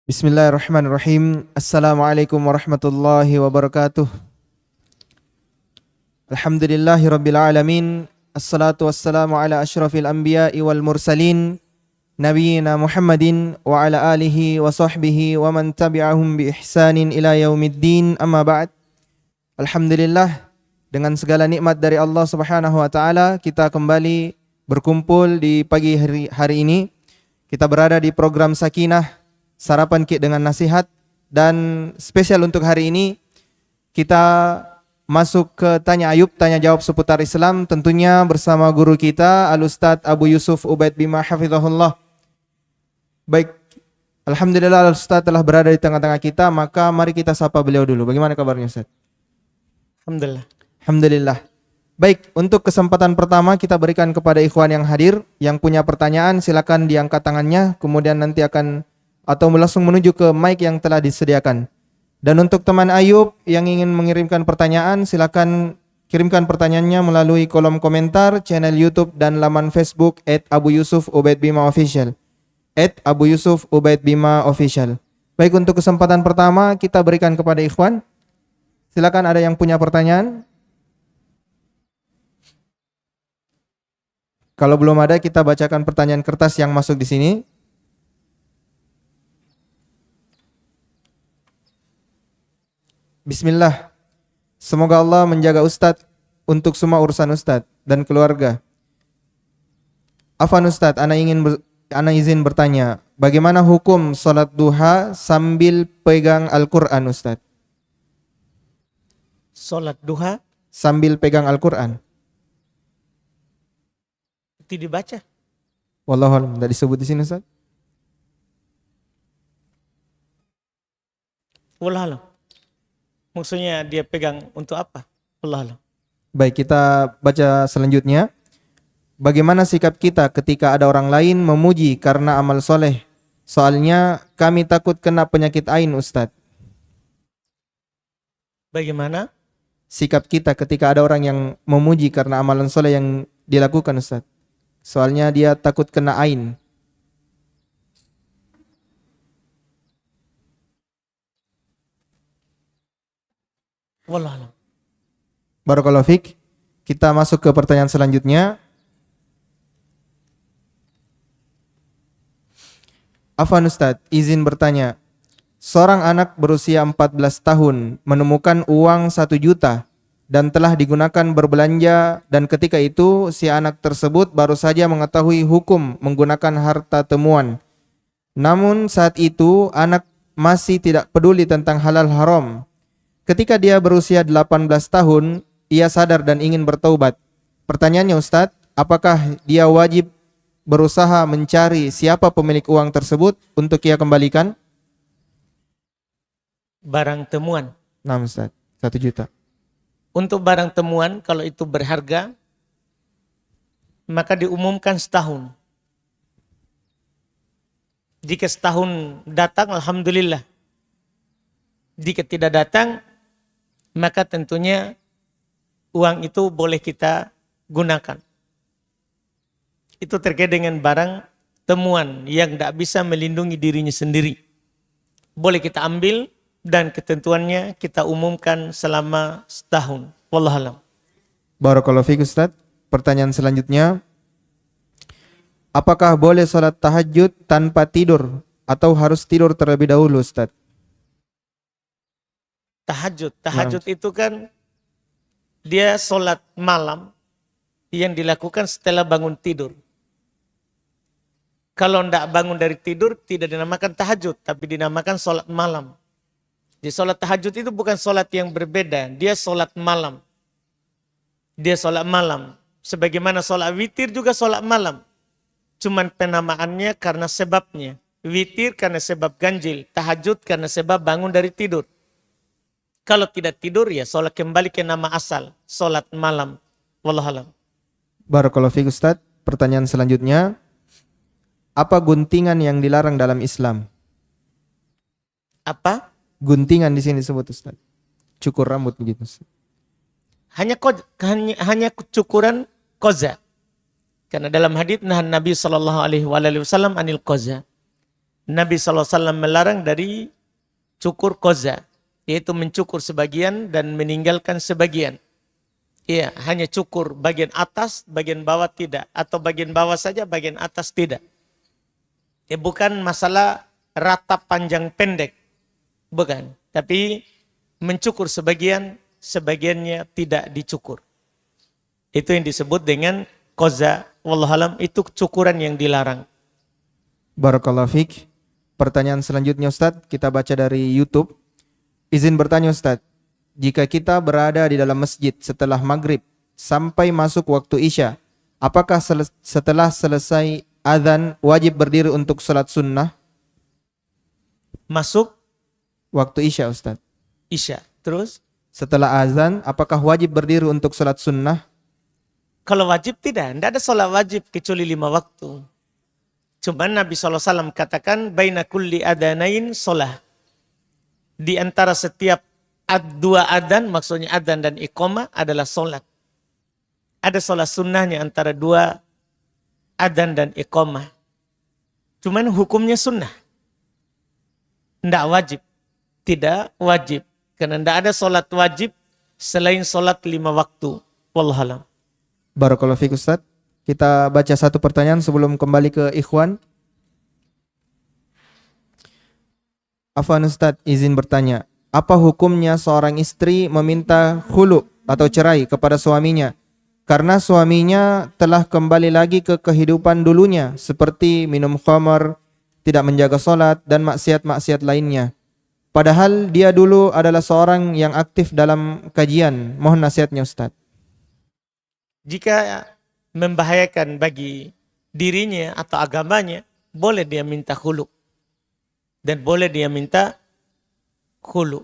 Bismillahirrahmanirrahim. Assalamualaikum warahmatullahi wabarakatuh. Alhamdulillahirabbil alamin. Assalatu wassalamu ala asyrafil anbiya'i wal mursalin nabiyina Muhammadin wa ala alihi wa sahbihi wa man tabi'ahum bi ihsanin ila yaumiddin. Amma ba'd. Alhamdulillah, dengan segala nikmat dari Allah Subhanahu wa taala kita kembali berkumpul di pagi hari ini. Kita berada di program Sakinah Sarapan Ki dengan Nasihat, dan spesial untuk hari ini kita masuk ke Tanya Ayub, tanya jawab seputar Islam, tentunya bersama guru kita Al-Ustadz Abu Yusuf Ubaid Bima Hafizahullah. Baik, Alhamdulillah Al-Ustadz telah berada di tengah-tengah kita, maka mari kita sapa beliau dulu. Bagaimana kabarnya Ustadz? Alhamdulillah. Alhamdulillah. Baik, untuk kesempatan pertama kita berikan kepada ikhwan yang hadir, yang punya pertanyaan silakan diangkat tangannya, kemudian nanti akan atau langsung menuju ke mic yang telah disediakan. Dan untuk teman Ayub yang ingin mengirimkan pertanyaan, silakan kirimkan pertanyaannya melalui kolom komentar channel YouTube dan laman Facebook @AbuYusufUbaidBimaOfficial. @AbuYusufUbaidBimaOfficial. Baik, untuk kesempatan pertama kita berikan kepada ikhwan. Silakan, ada yang punya pertanyaan? Kalau belum ada, kita bacakan pertanyaan kertas yang masuk di sini. Bismillah. Semoga Allah menjaga Ustadz untuk semua urusan Ustadz dan keluarga. Afan Ustadz, ana izin bertanya, bagaimana hukum sholat duha sambil pegang Al-Quran Ustadz? Sholat duha Sambil pegang Al-Quran. tidak dibaca. Wallahualam, tidak disebut di sini Ustadz. Wallahualam. Maksudnya dia pegang untuk apa? Wallahualam. Baik, kita baca selanjutnya. Bagaimana sikap kita ketika ada orang lain memuji karena amal soleh? Soalnya kami takut kena penyakit ain Ustadz. Bagaimana Sikap kita ketika ada orang yang memuji karena amalan soleh yang dilakukan Ustadz. Soalnya dia takut kena ain. Wallahualam. Barakallahu fiik. Kita masuk ke pertanyaan selanjutnya. Afwan Ustadz, izin bertanya. Seorang anak berusia 14 tahun menemukan uang 1 juta dan telah digunakan berbelanja, dan ketika itu si anak tersebut baru saja mengetahui hukum menggunakan harta temuan. Namun saat itu anak masih tidak peduli tentang halal haram. Ketika dia berusia 18 tahun, ia sadar dan ingin bertaubat. Pertanyaannya Ustadz, apakah dia wajib berusaha mencari siapa pemilik uang tersebut untuk ia kembalikan? Barang temuan. Nah Ustadz, 1 juta. Untuk barang temuan kalau itu berharga maka diumumkan setahun. Jika setahun datang alhamdulillah. Jika tidak datang maka tentunya uang itu boleh kita gunakan. Itu terkait dengan barang temuan yang tidak bisa melindungi dirinya sendiri. Boleh kita ambil dan ketentuannya kita umumkan selama setahun. Wallahualam. Barakallahu fiik Ustadz. Pertanyaan selanjutnya. Apakah boleh sholat tahajud tanpa tidur atau harus tidur terlebih dahulu Ustadz? Tahajud itu kan dia sholat malam yang dilakukan setelah bangun tidur. Kalau tidak bangun dari tidur tidak dinamakan tahajud, tapi dinamakan sholat malam. Di sholat tahajud itu bukan sholat yang berbeda, dia sholat malam. Dia sholat malam. Sebagaimana sholat witir juga sholat malam. Cuman penamaannya karena sebabnya. Witir karena sebab ganjil, tahajud karena sebab bangun dari tidur. Kalau tidak tidur ya sholat kembali ke nama asal, sholat malam. Wallahualam. Barakallahu fiik Ustadz. Pertanyaan selanjutnya. Apa guntingan yang dilarang dalam Islam? Apa? Guntingan di sini disebut Ustaz. Cukur rambut begitu Ustaz. Hanya cukuran koza. Karena dalam hadits Nabi SAW anil qaza. Nabi SAW melarang dari cukur koza, yaitu mencukur sebagian dan meninggalkan sebagian. Iya, hanya cukur bagian atas, bagian bawah tidak. Atau bagian bawah saja, bagian atas tidak. Ya, bukan masalah rata panjang pendek. Bukan. Tapi mencukur sebagian, sebagiannya tidak dicukur. Itu yang disebut dengan koza. Wallahualam, itu cukuran yang dilarang. Barakallahu fiik. Pertanyaan selanjutnya Ustadz, kita baca dari YouTube. Izin bertanya Ustadz, jika kita berada di dalam masjid setelah maghrib sampai masuk waktu isya, apakah setelah selesai azan wajib berdiri untuk salat sunnah? Masuk Waktu isya Ustadz. isya. Terus? Setelah azan, apakah wajib berdiri untuk salat sunnah? Kalau wajib tidak ada sholat wajib kecuali 5 waktu. Cuman Nabi SAW katakan, baina kulli adanain sholat. Di antara setiap dua adan, maksudnya adan dan iqamah adalah sholat. Ada sholat sunnahnya antara dua adan dan iqamah. Cuman hukumnya sunnah. Tidak wajib. Tidak wajib. Karena tidak ada sholat wajib selain sholat 5 waktu. Wallahualam. Barakallahu fiik Ustadz. Kita baca satu pertanyaan sebelum kembali ke ikhwan. Afwan Ustadz, izin bertanya. Apa hukumnya seorang istri meminta khulu atau cerai kepada suaminya karena suaminya telah kembali lagi ke kehidupan dulunya seperti minum khamar, tidak menjaga sholat dan maksiat-maksiat lainnya. Padahal dia dulu adalah seorang yang aktif dalam kajian. Mohon nasihatnya Ustadz. Jika membahayakan bagi dirinya atau agamanya, boleh dia minta khulu. Dan boleh dia minta khulu.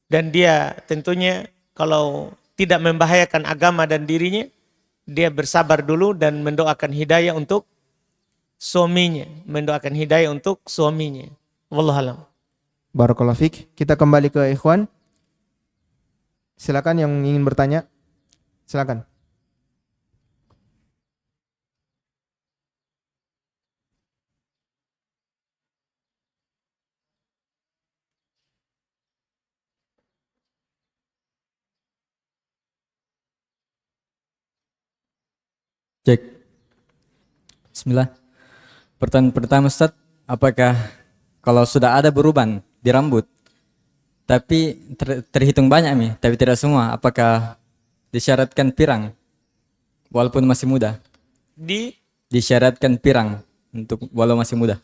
Dan dia tentunya kalau tidak membahayakan agama dan dirinya, dia bersabar dulu dan mendoakan hidayah untuk suaminya. Mendoakan hidayah untuk suaminya. Wallahualam. Barakallahu fiik. Kita kembali ke ikhwan. Silakan yang ingin bertanya. Silakan. Cek. Bismillah. Pertanyaan pertama Ustaz, apakah kalau sudah ada beruban di rambut, tapi terhitung banyak nih, tapi tidak semua, apakah disyaratkan pirang walaupun masih muda? Disyaratkan pirang untuk walau masih muda.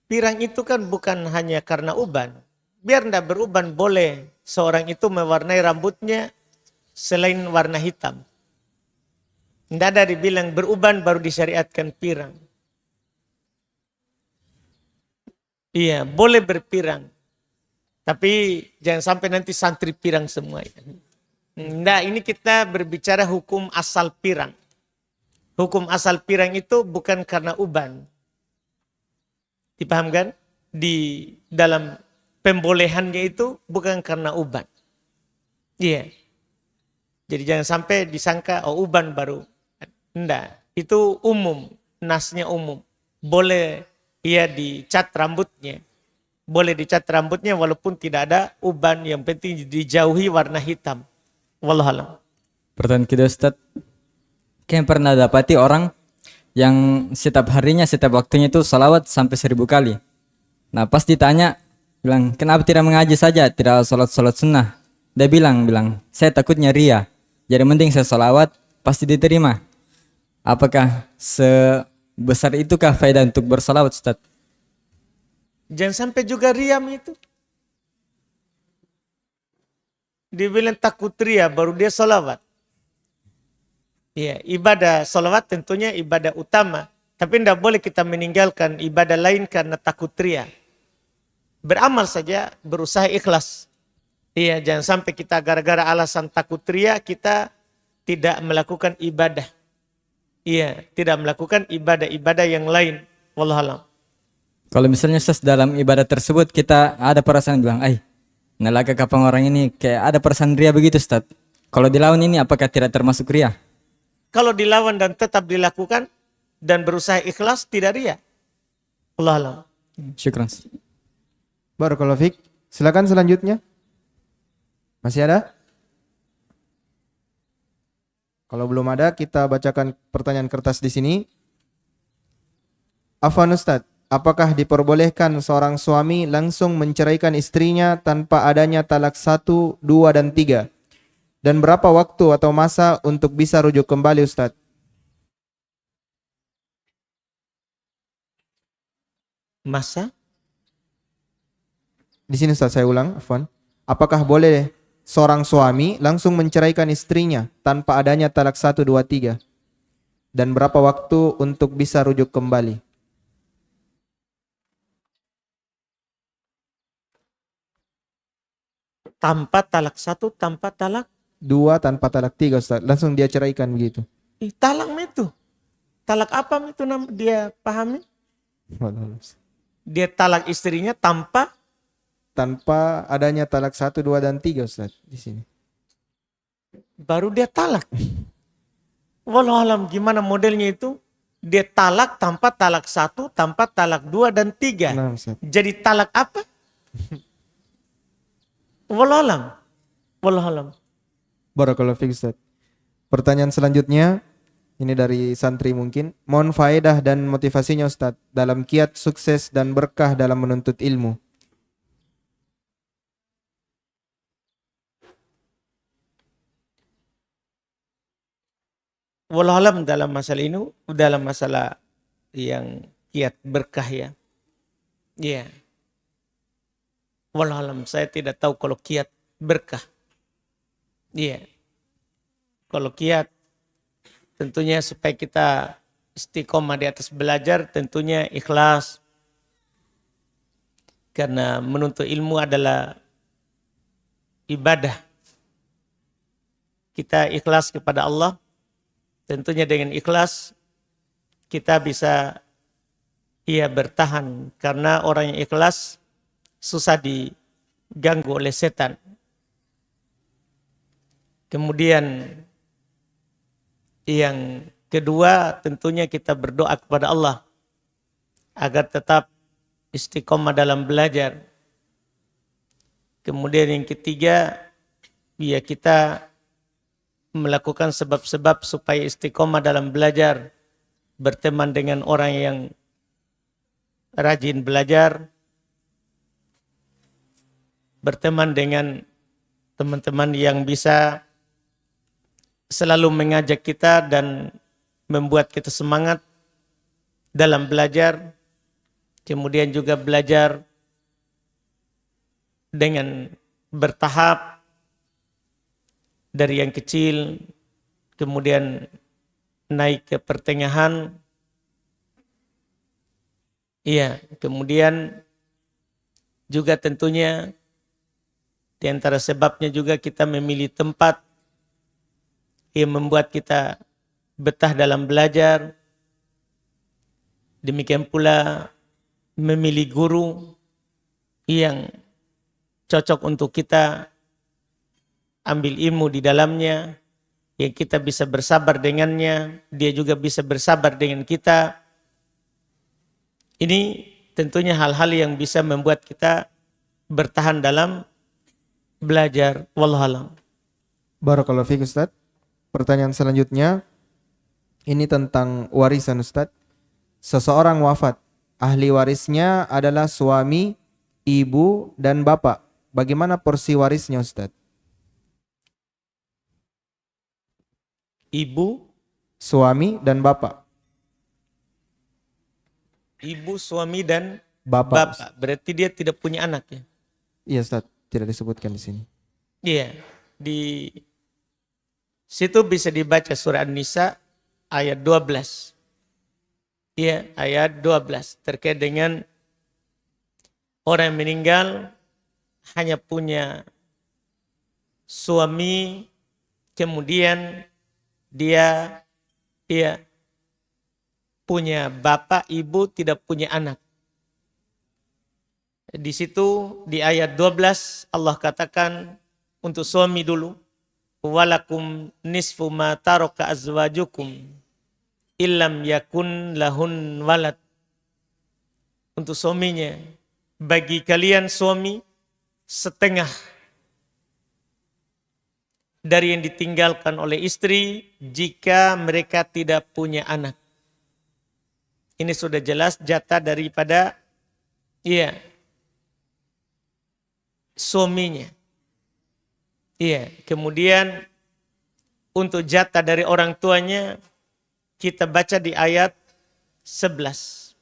Pirang itu kan bukan hanya karena uban. Biar tidak beruban boleh seorang itu mewarnai rambutnya selain warna hitam. Tidak ada dibilang beruban baru disyariatkan pirang. Iya, boleh berpirang. Tapi jangan sampai nanti santri pirang semua. Nah, ini kita berbicara hukum asal pirang. Hukum asal pirang itu bukan karena uban. Dipahamkan? Di dalam pembolehannya itu bukan karena uban. Iya. Jadi jangan sampai disangka uban baru. Enggak, itu umum, nasnya umum. Boleh ia dicat rambutnya. Boleh dicat rambutnya walaupun tidak ada uban, yang penting dijauhi warna hitam. Wallahualam. Pertanyaan kedua Ustaz, kalian pernah dapati orang yang setiap harinya, setiap waktunya itu salawat sampai 1000 kali. Nah pas ditanya, bilang kenapa tidak mengaji saja, tidak salat sunnah. Dia bilang, saya takutnya ria. Jadi mending saya salawat, pasti diterima. Apakah sebesar itukah faedah untuk bersalawat Ustaz? Jangan sampai juga riam itu. Dibilang takut ria baru dia salawat. Ya, ibadah salawat tentunya ibadah utama. Tapi tidak boleh kita meninggalkan ibadah lain karena takut ria. Beramal saja, berusaha ikhlas. Iya, jangan sampai kita gara-gara alasan takut ria kita tidak melakukan ibadah. Iya, tidak melakukan ibadah-ibadah yang lain. Wallahualam. Kalau misalnya Ustaz dalam ibadah tersebut kita ada perasaan bilang, nalaga kapang orang ini kayak ada perasaan ria begitu Ustaz. Kalau dilawan ini apakah tidak termasuk ria? Kalau dilawan dan tetap dilakukan dan berusaha ikhlas tidak ria. Wallahualam. Syukran. Barakallahu fiik. Silakan selanjutnya. Masih ada? Kalau belum ada, kita bacakan pertanyaan kertas di sini. Afwan Ustaz, apakah diperbolehkan seorang suami langsung menceraikan istrinya tanpa adanya talak 1, 2, dan 3? Dan berapa waktu atau masa untuk bisa rujuk kembali Ustaz? Masa? Di sini Ustaz saya ulang, afwan. Apakah boleh seorang suami langsung menceraikan istrinya tanpa adanya talak 1, 2, 3? Dan berapa waktu untuk bisa rujuk kembali? Tanpa talak 1, tanpa talak. 2, tanpa talak 3 Ustaz. Langsung dia ceraikan begitu. Talak itu. Talak apa itu dia pahami? Dia talak istrinya tanpa Adanya talak 1, 2, dan 3 Ustaz di sini. baru dia talak. Wallahu alam gimana modelnya itu? Dia talak tanpa talak 1, tanpa talak 2 dan 3. Nah, Ustaz. Jadi talak apa? Wallahu alam. Wallahu alam. Barakallahu fiik Ustaz. Pertanyaan selanjutnya ini dari santri mungkin. Mohon faedah dan motivasinya Ustaz dalam kiat sukses dan berkah dalam menuntut ilmu. Wallahu alam dalam masalah ini, dalam masalah yang kiat berkah ya. Iya. Wallahu alam saya tidak tahu kalau kiat berkah. Iya. Kalau kiat tentunya supaya kita istiqomah di atas belajar tentunya ikhlas. Karena menuntut ilmu adalah ibadah. Kita ikhlas kepada Allah. Tentunya dengan ikhlas kita bisa bertahan. Karena orang yang ikhlas susah diganggu oleh setan. Kemudian yang kedua tentunya kita berdoa kepada Allah agar tetap istiqomah dalam belajar. Kemudian yang ketiga kita melakukan sebab-sebab supaya istiqomah dalam belajar, berteman dengan orang yang rajin belajar, berteman dengan teman-teman yang bisa selalu mengajak kita dan membuat kita semangat dalam belajar. Kemudian juga belajar dengan bertahap dari yang kecil, kemudian naik ke pertengahan. Iya, kemudian juga tentunya di antara sebabnya juga kita memilih tempat yang membuat kita betah dalam belajar. Demikian pula memilih guru yang cocok untuk kita ambil ilmu di dalamnya, yang kita bisa bersabar dengannya, dia juga bisa bersabar dengan kita. Ini tentunya hal-hal yang bisa membuat kita bertahan dalam belajar. Wallahu a'lam. Barakallahu fiik Ustaz. Pertanyaan selanjutnya ini tentang warisan Ustaz. Seseorang wafat, ahli warisnya adalah suami, ibu, dan bapak. Bagaimana porsi warisnya Ustaz? Ibu, Suami dan bapak. ibu, suami dan Bapak. bapak. Berarti dia tidak punya anak ya? Iya Ustaz, tidak disebutkan di sini. Iya, di situ bisa dibaca surah An-Nisa ayat 12. Iya, ayat 12 terkait dengan orang yang meninggal hanya punya suami, kemudian dia punya bapak, ibu, tidak punya anak. Di situ di ayat 12 Allah katakan untuk suami dulu, walakum nisfu ma taraka azwajukum illam yakun lahun walad. untuk suaminya. Bagi kalian suami, setengah dari yang ditinggalkan oleh istri jika mereka tidak punya anak. Ini sudah jelas jatah daripada suaminya. Kemudian untuk jatah dari orang tuanya kita baca di ayat 11.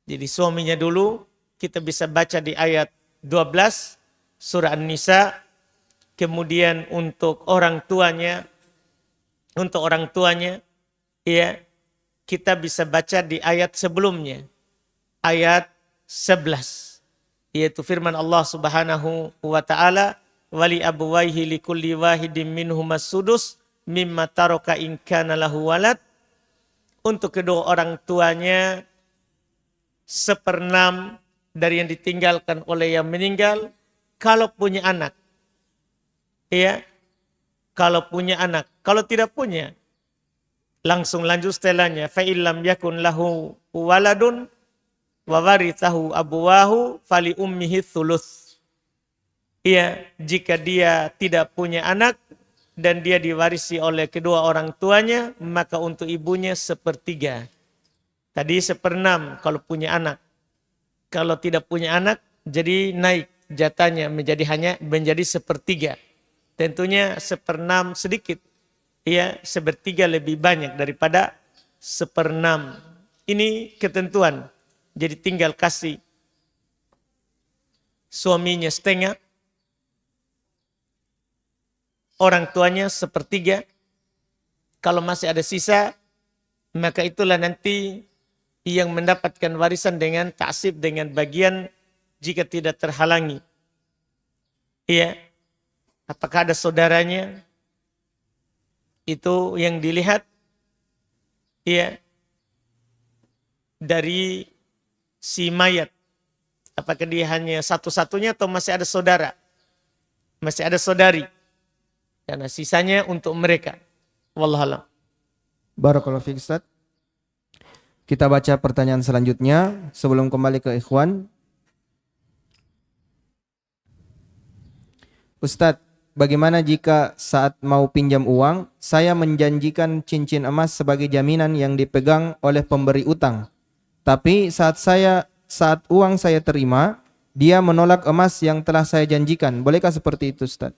Jadi suaminya dulu kita bisa baca di ayat 12 surah An-Nisa. Kemudian untuk orang tuanya kita bisa baca di ayat sebelumnya, ayat 11, yaitu firman Allah Subhanahu wa taala, wali abwaihi likulli wahidin minhumas sudus mimma taraka in kana lahu walad. Untuk kedua orang tuanya 1/6 dari yang ditinggalkan oleh yang meninggal kalau punya anak. Kalau punya anak. Kalau tidak punya, langsung lanjut setelahnya, fa illam yakun lahu waladun wa warithahu abuwahu fali ummihi thuluth. Jika dia tidak punya anak dan dia diwarisi oleh kedua orang tuanya, maka untuk ibunya 1/3. Tadi 1/6 kalau punya anak. Kalau tidak punya anak, jadi naik jatahnya menjadi 1/3. Tentunya 1/6 sedikit. 1/3 lebih banyak daripada 1/6. Ini ketentuan. Jadi tinggal kasih suaminya setengah, orang tuanya 1/3. Kalau masih ada sisa, maka itulah nanti yang mendapatkan warisan dengan ta'sib, dengan bagian jika tidak terhalangi. Apakah ada saudaranya? Itu yang dilihat dari si mayat. Apakah dia hanya satu-satunya atau masih ada saudara? Masih ada saudari. Karena sisanya untuk mereka. Wallahualam. Barakallahu fiik Ustaz. Kita baca pertanyaan selanjutnya sebelum kembali ke ikhwan. Ustadz, bagaimana jika saat mau pinjam uang, saya menjanjikan cincin emas sebagai jaminan yang dipegang oleh pemberi utang. Tapi saat uang saya terima, dia menolak emas yang telah saya janjikan. Bolehkah seperti itu, Ustadz?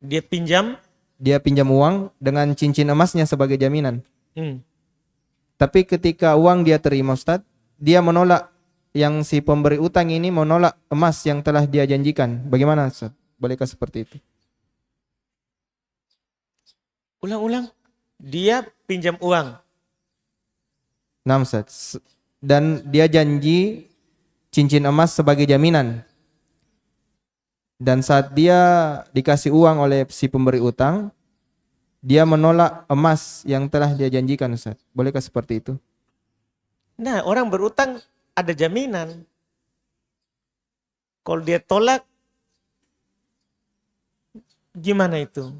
Dia pinjam uang dengan cincin emasnya sebagai jaminan. Hmm. Tapi ketika uang dia terima, Ustadz, dia menolak, yang si pemberi utang ini menolak emas yang telah dia janjikan. Bagaimana, Ustadz? Bolehkah seperti itu? Ulang-ulang. Dia pinjam uang. Nah, Ustadz. Dan dia janji cincin emas sebagai jaminan. Dan saat dia dikasih uang oleh si pemberi utang, dia menolak emas yang telah dia janjikan, Ustaz. Bolehkah seperti itu? Nah, orang berutang ada jaminan. Kalau dia tolak, gimana itu?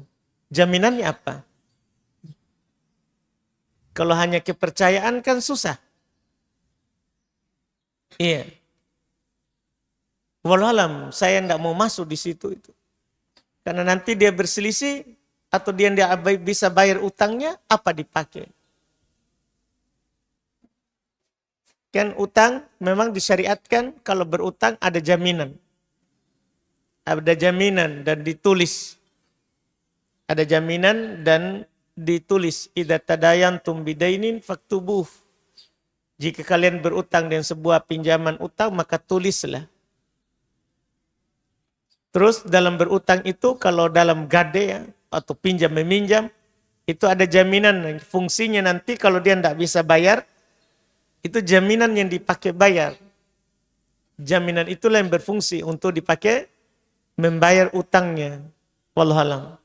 Jaminannya apa? Kalau hanya kepercayaan kan susah. Wallahualam, saya tidak mau masuk di situ itu. Karena nanti dia berselisih atau dia tidak bisa bayar utangnya, apa dipakai? Kan utang memang disyariatkan kalau berutang ada jaminan. Ada jaminan dan ditulis. Ada jaminan dan ditulis. Idza tadayantum bidainin faktubuh. Jika kalian berutang dengan sebuah pinjaman utang, maka tulislah. Terus dalam berutang itu kalau dalam gade atau pinjam meminjam, itu ada jaminan. Fungsinya nanti kalau dia tidak bisa bayar, itu jaminan yang dipakai bayar. Jaminan itulah yang berfungsi untuk dipakai membayar utangnya. Wallahualam.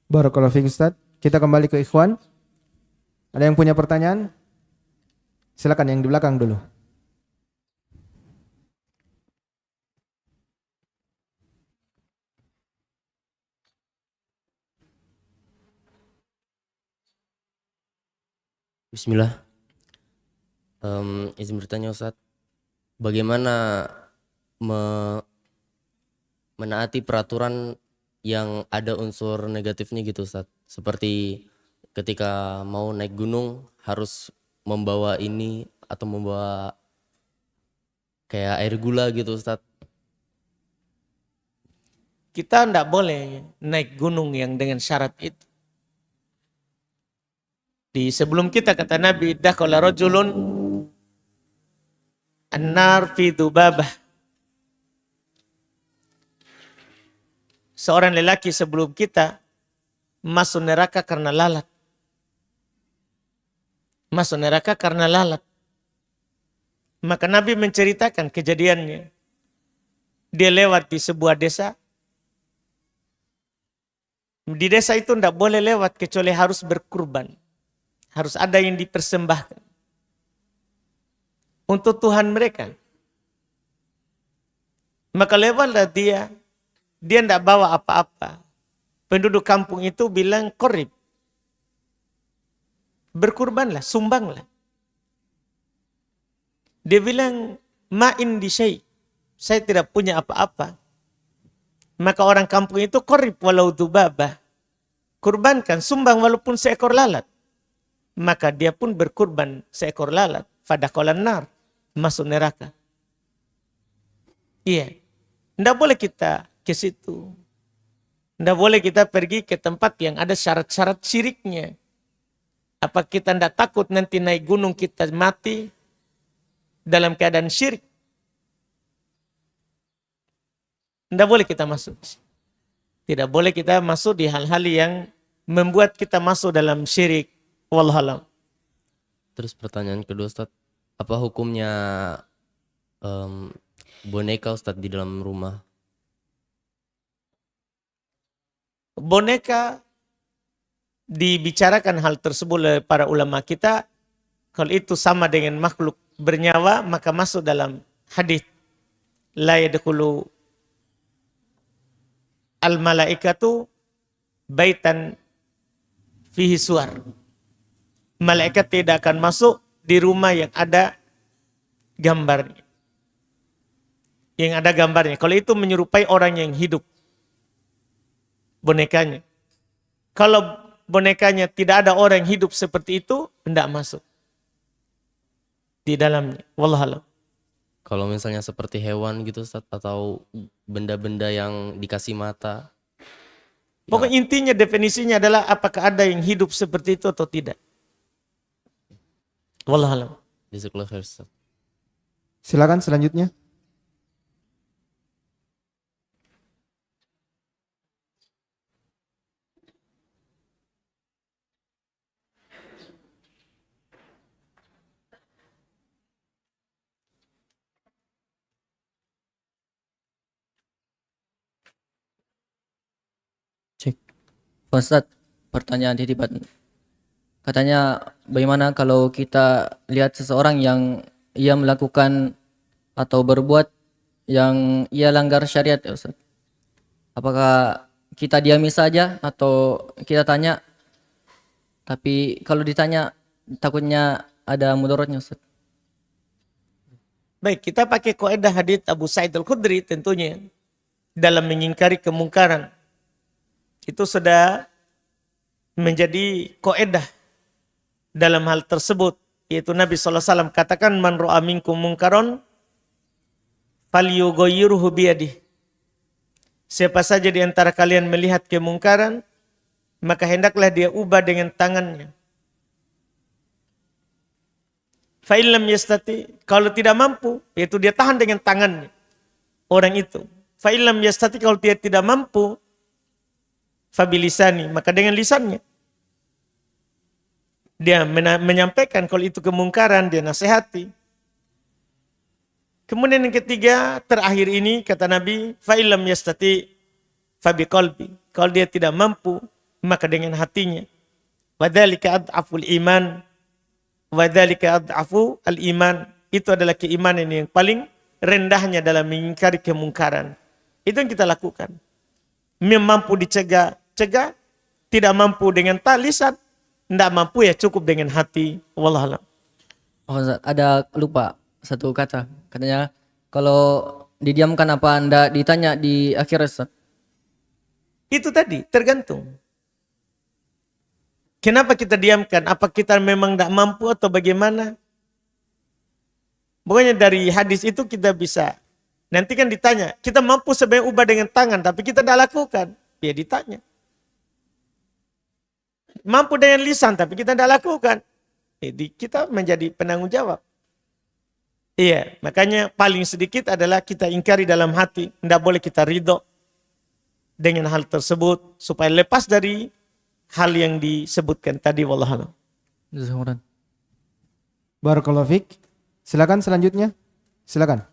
Barakallahu fiik, Ustaz. Kita kembali ke ikhwan. Ada yang punya pertanyaan? Silakan yang di belakang dulu. Bismillah. Izin bertanya Ustadz, bagaimana me- menaati peraturan yang ada unsur negatifnya gitu Ustadz? Seperti ketika mau naik gunung harus membawa ini atau membawa kayak air gula gitu Ustadz. Kita tidak boleh naik gunung yang dengan syarat itu. Di sebelum kita kata Nabi, dakhala rajulun an-nar fi dzubabah. Seorang lelaki sebelum kita masuk neraka karena lalat. Masuk neraka karena lalat. Maka Nabi menceritakan kejadiannya. Dia lewat di sebuah desa. Di desa itu tidak boleh lewat kecuali harus berkurban. Harus ada yang dipersembahkan untuk Tuhan mereka. Maka lewatlah dia tidak bawa apa-apa. Penduduk kampung itu bilang korib. Berkurbanlah, sumbanglah. Dia bilang, ma'in di syai. Saya tidak punya apa-apa. Maka orang kampung itu korib walau dzubabah. Kurbankan, sumbang walaupun seekor lalat. Maka dia pun berkurban seekor lalat. Fadakhalan nar. Masuk neraka. Iya. Tidak boleh kita ke situ. Tidak boleh kita pergi ke tempat yang ada syarat-syarat syiriknya. Apa kita tidak takut nanti naik gunung kita mati dalam keadaan syirik? Tidak boleh kita masuk. Tidak boleh kita masuk di hal-hal yang membuat kita masuk dalam syirik. Wallahualam. Terus pertanyaan kedua Ustadz, apa hukumnya boneka Ustadz di dalam rumah? Boneka dibicarakan hal tersebut oleh para ulama kita. Kalau itu sama dengan makhluk bernyawa, maka masuk dalam hadis la yadkhulu al malaikatu baitan fihi suar. Malaikat tidak akan masuk di rumah yang ada gambarnya. Yang ada gambarnya. Kalau itu menyerupai orang yang hidup. Bonekanya. Kalau bonekanya tidak ada orang yang hidup seperti itu, tidak masuk di dalamnya. Wallahualam. Kalau misalnya seperti hewan gitu Ustadz, atau benda-benda yang dikasih mata. Pokoknya intinya definisinya adalah apakah ada yang hidup seperti itu atau tidak. Wallahualam. Jazakallahu khair Ustadz. Silakan selanjutnya. Cek. Pak Ustadz, pertanyaan titipan. Katanya bagaimana kalau kita lihat seseorang yang ia melakukan atau berbuat yang ia langgar syariat ya Ustadz. Apakah kita diami saja atau kita tanya? Tapi kalau ditanya takutnya ada mudaratnya Ustadz. Baik, kita pakai kaidah hadits Abu Sa'id Al-Khudri tentunya dalam mengingkari kemungkaran. Itu sudah menjadi kaidah dalam hal tersebut, yaitu Nabi SAW katakan man ra'a minkum munkaron falyughayyirhu biyadihi. Siapa saja di antara kalian melihat kemungkaran, maka hendaklah dia ubah dengan tangannya. Fa illam yastati, kalau tidak mampu, yaitu dia tahan dengan tangannya orang itu. Fa illam yastati, kalau dia tidak mampu, fa bilisani, maka dengan lisannya. Dia menyampaikan kalau itu kemungkaran, dia nasihati. Kemudian yang ketiga, terakhir ini kata Nabi, fa illam yastati fa biqalbi. Kalau dia tidak mampu, maka dengan hatinya. Wa dzalika ad'aful iman. Wa dzalika ad'afu al-iman. Itu adalah keimanan yang paling rendahnya dalam mengingkari kemungkaran. Itu yang kita lakukan. Mampu dicegah, cegah. Tidak mampu dengan lisan. Tidak mampu ya cukup dengan hati. Wallahualam. Oh, Ustaz, ada lupa satu kata. Katanya kalau didiamkan apa Anda ditanya di akhirat, Ustaz? Itu tadi, tergantung. Kenapa kita diamkan? Apa kita memang tidak mampu atau bagaimana? Pokoknya dari hadis itu kita bisa. Nanti kan ditanya, kita mampu sebenarnya ubah dengan tangan, tapi kita tidak lakukan. Ya ditanya. Mampu dengan lisan, tapi kita tidak lakukan. Jadi kita menjadi penanggung jawab. Iya, makanya paling sedikit adalah kita ingkari dalam hati. Tidak boleh kita ridho dengan hal tersebut supaya lepas dari hal yang disebutkan tadi. Wallahualam. Jazakumullah. Barakallahu fiik. Silakan selanjutnya. Silakan.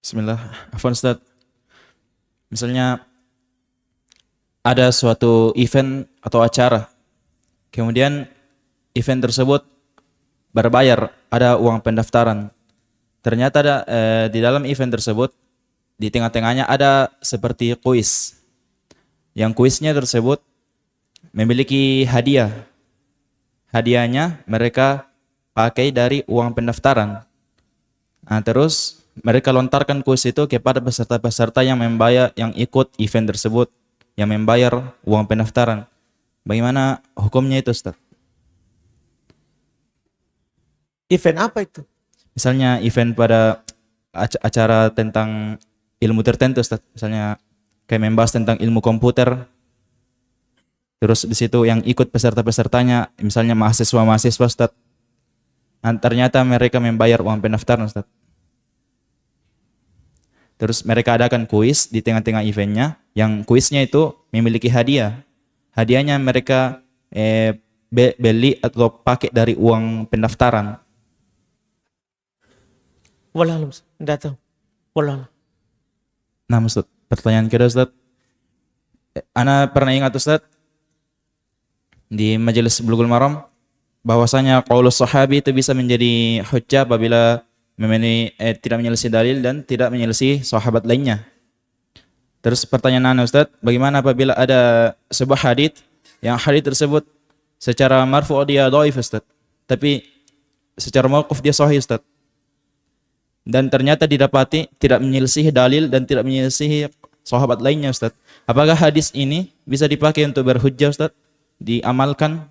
Bismillah, Afwan Ustaz. Misalnya ada suatu event atau acara, kemudian event tersebut berbayar, ada uang pendaftaran. Ternyata di dalam event tersebut, di tengah-tengahnya ada seperti kuis. Yang kuisnya tersebut memiliki hadiah. Hadiahnya mereka pakai dari uang pendaftaran. Nah, terus mereka lontarkan kuis itu kepada peserta-peserta yang membayar, yang ikut event tersebut, yang membayar uang pendaftaran. Bagaimana hukumnya itu, Ustaz? Event apa itu? Misalnya event pada acara tentang ilmu tertentu, Ustaz. Misalnya kayak membahas tentang ilmu komputer. Terus di situ yang ikut peserta-pesertanya, misalnya mahasiswa-mahasiswa, Ustaz. Nah, ternyata mereka membayar uang pendaftaran, Ustaz. Terus mereka adakan kuis di tengah-tengah eventnya, yang kuisnya itu memiliki hadiah. Hadiahnya mereka beli atau pakai dari uang pendaftaran. Wallahualam. Tidak tahu. Wallahualam. Nah, Ustaz, pertanyaan kedua, Ustaz. Ana pernah ingat, Ustaz, di majelis Bulughul Maram, bahwasanya qaulus sahabi itu bisa menjadi hujjah apabila tidak menyelisih dalil dan tidak menyelisih sahabat lainnya. Terus pertanyaan Anda, Ustaz, bagaimana apabila ada sebuah hadits yang hadits tersebut secara marfu' dia dhaif, Ustaz, tapi secara mauquf dia sahih, Ustaz, dan ternyata didapati tidak menyelisih dalil dan tidak menyelisih sahabat lainnya, Ustaz. Apakah hadis ini bisa dipakai untuk berhujjah, Ustaz? Diamalkan?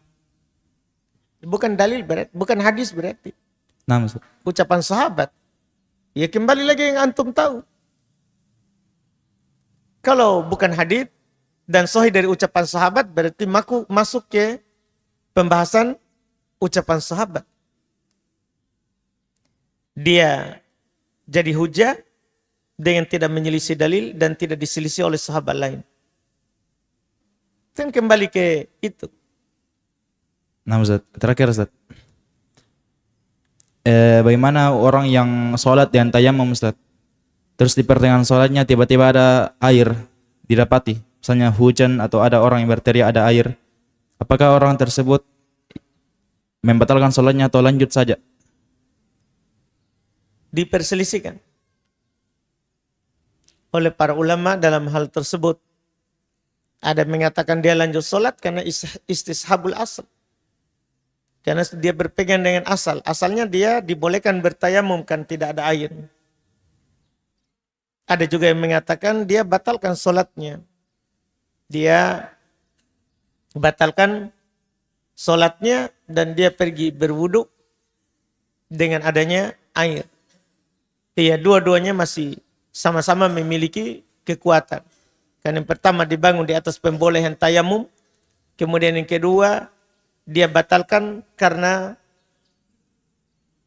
Bukan dalil berarti, bukan hadis berarti. Nah, Ustaz. Ucapan sahabat. Ya kembali lagi yang antum tahu. Kalau bukan hadis dan sahih dari ucapan sahabat berarti masuk ke pembahasan ucapan sahabat. Dia jadi hujah dengan tidak menyelisih dalil dan tidak diselisih oleh sahabat lain. Dan kembali ke itu. Nah, Ustaz, terakhir, Ustaz. Bagaimana orang yang sholat dan tayamum, Ustaz? Terus di pertengahan sholatnya tiba-tiba ada air didapati. Misalnya hujan atau ada orang yang berteriak ada air. Apakah orang tersebut membatalkan sholatnya atau lanjut saja? Diperselisihkan oleh para ulama dalam hal tersebut. Ada mengatakan dia lanjut sholat karena istishabul asal. Karena dia berpegang dengan asal. Asalnya dia dibolehkan bertayamum kan tidak ada air. Ada juga yang mengatakan dia batalkan sholatnya. Dia batalkan sholatnya dan dia pergi berwudu dengan adanya air. Iya, dua-duanya masih sama-sama memiliki kekuatan. Karena yang pertama dibangun di atas pembolehan tayamum. Kemudian yang kedua dia batalkan karena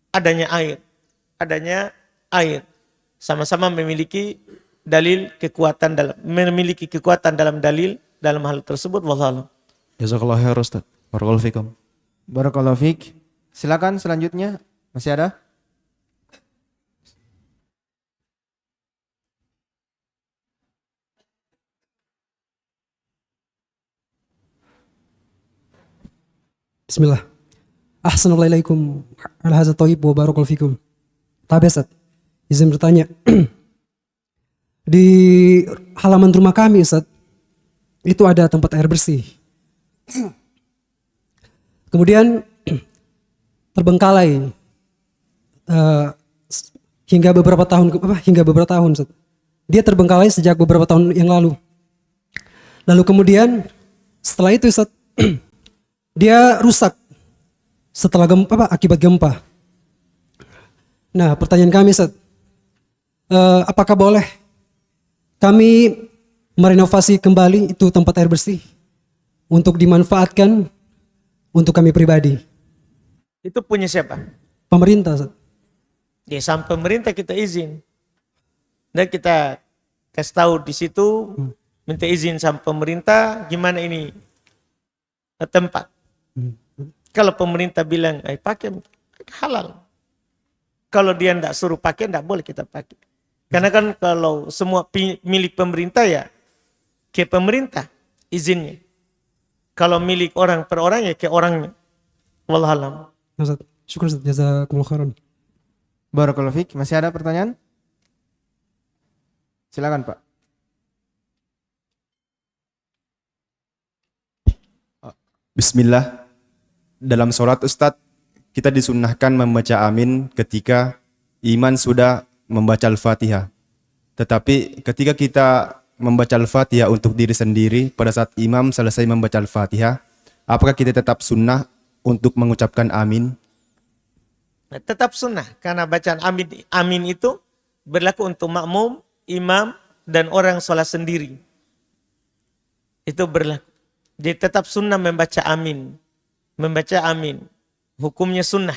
adanya air. Adanya air. Sama-sama memiliki dalil kekuatan dalam dalil dalam hal tersebut. Wallahu a'lam. Jazakallahu khair, Ustaz. Barakallahu fikum. Barakallahu fiik. Silakan selanjutnya. Masih ada? Bismillah. Assalamualaikum ala hadza thayyib wa barakallahu fikum. Tapi Ustaz, izin bertanya. Di halaman rumah kami Ustaz, itu ada tempat air bersih. Kemudian terbengkalai hingga beberapa tahun Ustaz. Dia terbengkalai sejak beberapa tahun yang lalu. Lalu kemudian setelah itu Ustaz, dia rusak setelah akibat gempa. Nah, pertanyaan kami Ustaz, apakah boleh kami merenovasi kembali itu tempat air bersih untuk dimanfaatkan untuk kami pribadi? Itu punya siapa? Pemerintah Ustaz. Ya, sama pemerintah kita izin. Dan kita kasih tahu di situ, minta izin sama pemerintah, gimana ini tempat. Kalau pemerintah bilang, pakai, halal. Kalau dia tidak suruh pakai, tidak boleh kita pakai. Karena kan kalau semua milik pemerintah ya, ke pemerintah izinnya. Kalau milik orang per orang ya ke orangnya. Wallahualam. Ustaz, syukur Ustaz, jazakumullah khairan. Barakallahu fiik. Masih ada pertanyaan? Silakan Pak. Bismillah. Dalam sholat Ustadz, kita disunnahkan membaca amin ketika iman sudah membaca Al-Fatihah. Tetapi ketika kita membaca Al-Fatihah untuk diri sendiri, pada saat imam selesai membaca Al-Fatihah, apakah kita tetap sunnah untuk mengucapkan amin? Nah, tetap sunnah, karena bacaan amin itu berlaku untuk makmum, imam, dan orang sholat sendiri. Itu berlaku. Jadi tetap sunnah membaca amin. Membaca amin. Hukumnya sunnah.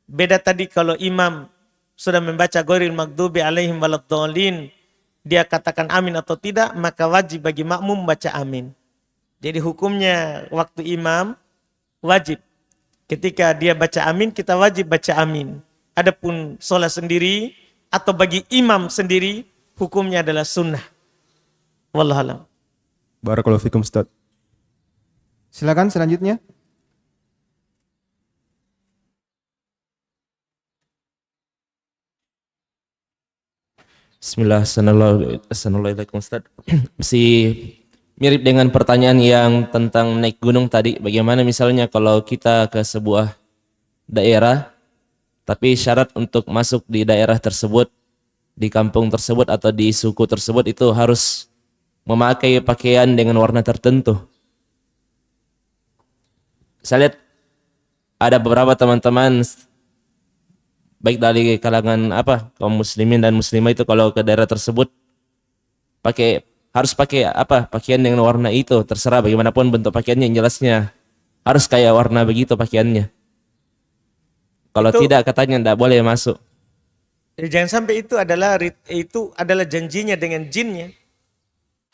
Beda tadi kalau imam sudah membaca ghairil maghdubi alaihim waladdallin, dia katakan amin atau tidak, maka wajib bagi makmum membaca amin. Jadi hukumnya waktu imam wajib. Ketika dia baca amin, kita wajib baca amin. Adapun sholat sendiri atau bagi imam sendiri, hukumnya adalah sunnah. Wallahualam. Barakallahu fikum Ustaz. Silakan selanjutnya. Bismillah, assalamualaikum Ustaz. Masih mirip dengan pertanyaan yang tentang naik gunung tadi. Bagaimana misalnya kalau kita ke sebuah daerah, tapi syarat untuk masuk di daerah tersebut, di kampung tersebut atau di suku tersebut itu harus memakai pakaian dengan warna tertentu. Saya lihat ada beberapa teman-teman baik dari kalangan kaum muslimin dan muslimah itu kalau ke daerah tersebut harus pakai pakaian dengan warna itu, terserah bagaimanapun bentuk pakaiannya, yang jelasnya harus kayak warna begitu pakaiannya. Kalau tidak katanya tidak boleh masuk. Jadi jangan sampai itu adalah janjinya dengan jinnya.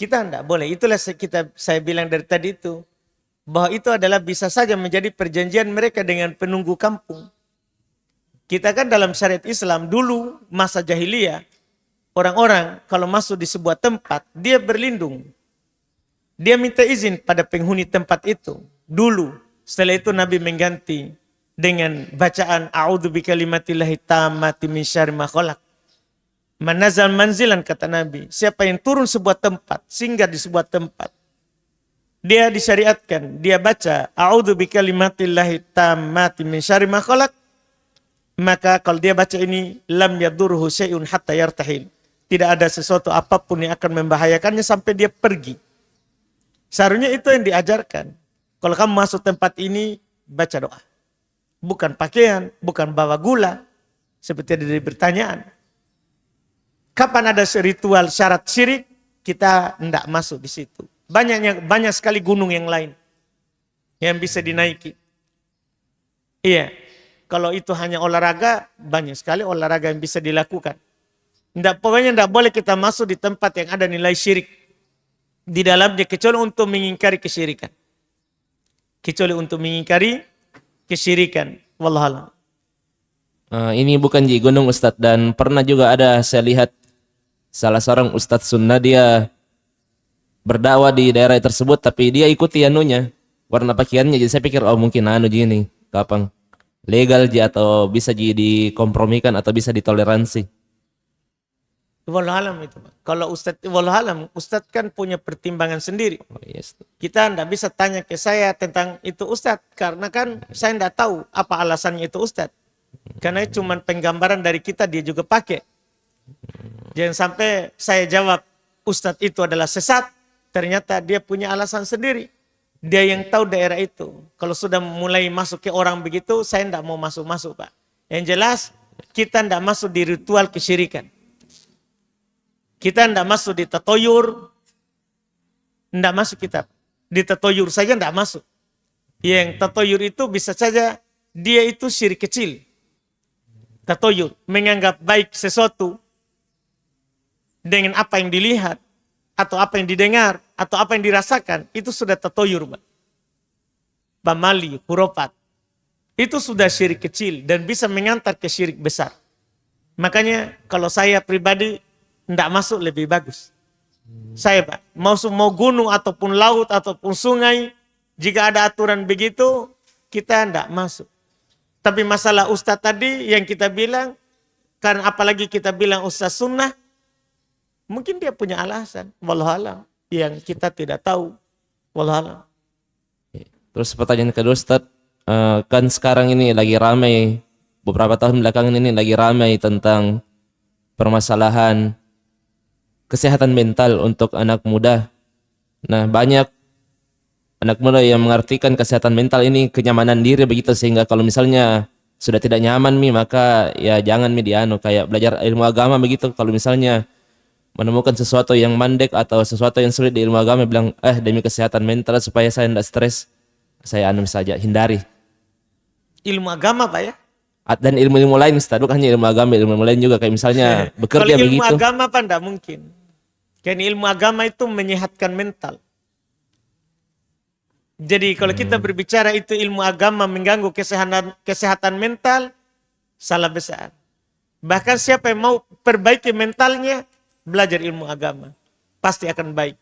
Kita tidak boleh. Itulah saya bilang dari tadi itu, bahwa itu adalah bisa saja menjadi perjanjian mereka dengan penunggu kampung. Kita kan dalam syariat Islam dulu masa jahiliyah, orang-orang kalau masuk di sebuah tempat, dia berlindung. Dia minta izin pada penghuni tempat itu. Dulu, setelah itu Nabi mengganti dengan bacaan a'udzu bikalimatillahi tammati min syarri ma khalaq. Manazal manzilan, kata Nabi, siapa yang turun sebuah tempat, singgah di sebuah tempat, dia disyariatkan, dia baca a'udzu bikalimatillahi tammati min syarri ma khalaq, maka kalau dia baca ini lam yadurhu syai'un hatta yartahil. Tidak ada sesuatu apapun yang akan membahayakannya sampai dia pergi. Seharusnya itu yang diajarkan. Kalau kamu masuk tempat ini, baca doa. Bukan pakaian, bukan bawa gula. Seperti ada pertanyaan. Kapan ada ritual syarat syirik, kita tidak masuk di situ. Banyak sekali gunung yang lain yang bisa dinaiki. Iya. Kalau itu hanya olahraga, banyak sekali olahraga yang bisa dilakukan. Pokoknya tidak boleh kita masuk di tempat yang ada nilai syirik di dalamnya, kecuali untuk mengingkari kesyirikan. Wallahualam. Ini bukan di gunung Ustadz, dan pernah juga ada saya lihat salah seorang Ustadz sunnah, dia berdakwah di daerah tersebut, tapi dia ikuti warna pakaiannya, jadi saya pikir oh mungkin anu gini, kapan legal atau bisa dikompromikan atau bisa ditoleransi. Wallahualam itu, Pak. Kalau Ustadz, wallahualam, Ustadz kan punya pertimbangan sendiri. Oh, yes. Kita ndak bisa tanya ke saya tentang itu Ustadz, karena kan saya ndak tahu apa alasannya itu Ustadz. Karena itu cuma penggambaran dari kita, dia juga pakai. Jangan sampai saya jawab Ustadz itu adalah sesat, ternyata dia punya alasan sendiri. Dia yang tahu daerah itu. Kalau sudah mulai masuk ke orang begitu, saya ndak mau masuk-masuk, Pak. Yang jelas, kita ndak masuk di ritual kesyirikan. Kita ndak masuk di tatoyur, ndak masuk kita. Di tatoyur saja ndak masuk. Yang tatoyur itu bisa saja dia itu syirik kecil. Tatoyur, menganggap baik sesuatu dengan apa yang dilihat, atau apa yang didengar, atau apa yang dirasakan, itu sudah tatoyur, Pak. Pamali, hurufat. Itu sudah syirik kecil dan bisa mengantar ke syirik besar. Makanya kalau saya pribadi, ndak masuk lebih bagus. Saya, Pak, mau gunung ataupun laut ataupun sungai, jika ada aturan begitu, kita ndak masuk. Tapi masalah ustaz tadi yang kita bilang, karena apalagi kita bilang ustaz sunnah, mungkin dia punya alasan, wallahualam, yang kita tidak tahu, wallahualam. Terus pertanyaan kedua Ustadz, kan sekarang ini lagi ramai, beberapa tahun belakangan ini lagi ramai tentang permasalahan kesehatan mental untuk anak muda. Nah, banyak anak muda yang mengartikan kesehatan mental ini kenyamanan diri begitu, sehingga kalau misalnya sudah tidak nyaman maka ya jangan dianu, kayak belajar ilmu agama begitu. Kalau misalnya menemukan sesuatu yang mandek atau sesuatu yang sulit di ilmu agama, bilang demi kesehatan mental supaya saya tidak stres, saya anu saja, hindari. Ilmu agama, Pak, ya? Dan ilmu-ilmu lain Ustaz, bukan hanya ilmu agama, ilmu lain juga, kayak misalnya bekerja Kalau ilmu begitu. agama, Pak, tidak mungkin. Karena ilmu agama itu menyehatkan mental. Jadi kalau kita berbicara itu ilmu agama mengganggu kesehatan mental, salah besar. Bahkan siapa yang mau perbaiki mentalnya, belajar ilmu agama. Pasti akan baik.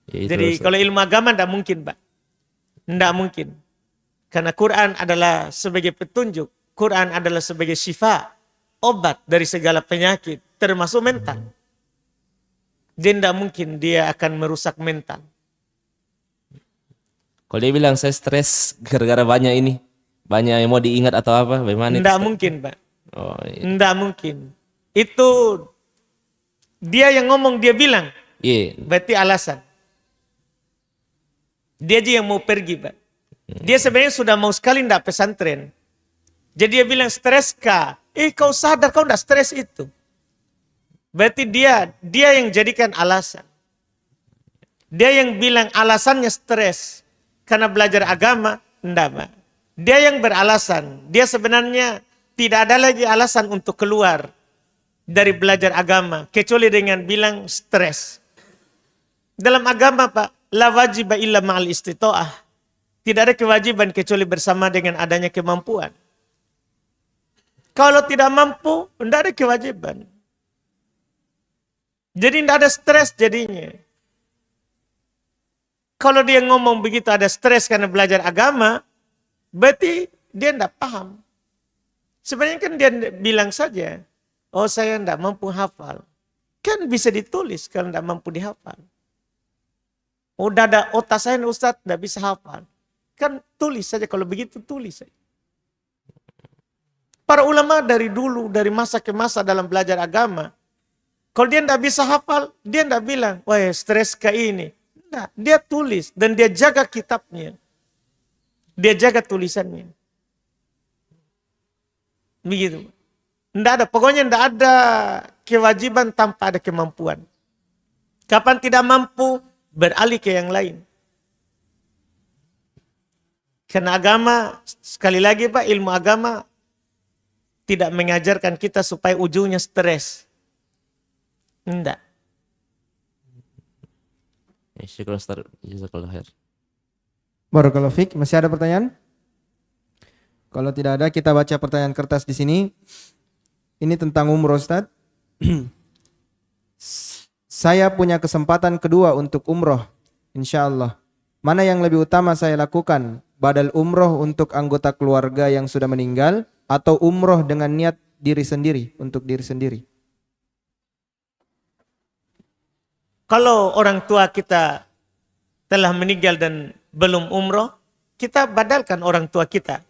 Ya, jadi kalau ilmu agama tidak mungkin, Pak. Tidak mungkin. Karena Quran adalah sebagai petunjuk. Quran adalah sebagai syifa, obat dari segala penyakit, termasuk mental. Jadi tidak mungkin dia akan merusak mental. Kalau dia bilang saya stres gara-gara banyak ini, banyak yang mau diingat atau apa, bagaimana? Tidak mungkin, Pak. Oh, iya. Tidak mungkin. Itu dia yang ngomong, dia bilang. Iya. Berarti alasan. Dia aja yang mau pergi, Pak. Dia sebenarnya sudah mau sekali tidak pesantren. Jadi dia bilang, stres kah? Kau sadar kau tidak stres itu. Berarti dia yang jadikan alasan. Dia yang bilang alasannya stres karena belajar agama, enggak, Pak. Dia yang beralasan. Dia sebenarnya tidak ada lagi alasan untuk keluar dari belajar agama kecuali dengan bilang stres. Dalam agama, Pak, la wajiba illa ma'al istita'ah. Tidak ada kewajiban kecuali bersama dengan adanya kemampuan. Kalau tidak mampu, tidak ada kewajiban. Jadi tidak ada stres jadinya. Kalau dia ngomong begitu ada stres karena belajar agama, berarti dia tidak paham. Sebenarnya kan dia bilang saja, oh saya tidak mampu hafal. Kan bisa ditulis kalau tidak mampu dihafal. Udah ada otak saya Ustaz tidak bisa hafal. Kan tulis saja, kalau begitu tulis saja. Para ulama dari dulu, dari masa ke masa dalam belajar agama, kalau dia tidak bisa hafal, dia tidak bilang, wah stres kayak ini. Tidak, dia tulis dan dia jaga kitabnya. Dia jaga tulisannya. Begitu. Tidak ada, pokoknya tidak ada kewajiban tanpa ada kemampuan. Kapan tidak mampu, beralih ke yang lain. Karena agama, sekali lagi Pak, ilmu agama tidak mengajarkan kita supaya ujungnya stres. Tidak. Syukur Ustaz, jazakallahu khair. Barakallahu fiik. Masih ada pertanyaan? Kalau tidak ada, kita baca pertanyaan kertas di sini. Ini tentang umroh, Ustaz. Saya punya kesempatan kedua untuk umroh, insya Allah. Mana yang lebih utama saya lakukan? Badal umroh untuk anggota keluarga yang sudah meninggal atau umroh dengan niat diri sendiri, untuk diri sendiri? Kalau orang tua kita telah meninggal dan belum umroh, kita badalkan orang tua kita.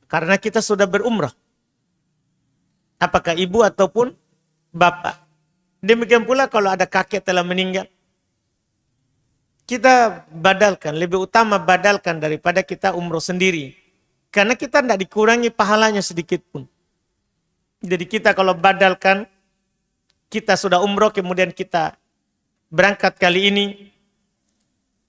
Karena kita sudah berumroh. Apakah ibu ataupun bapak. Demikian pula kalau ada kakek telah meninggal. Kita badalkan, lebih utama badalkan daripada kita umroh sendiri. Karena kita tidak dikurangi pahalanya sedikit pun. Jadi kita kalau badalkan, kita sudah umroh kemudian kita berangkat kali ini,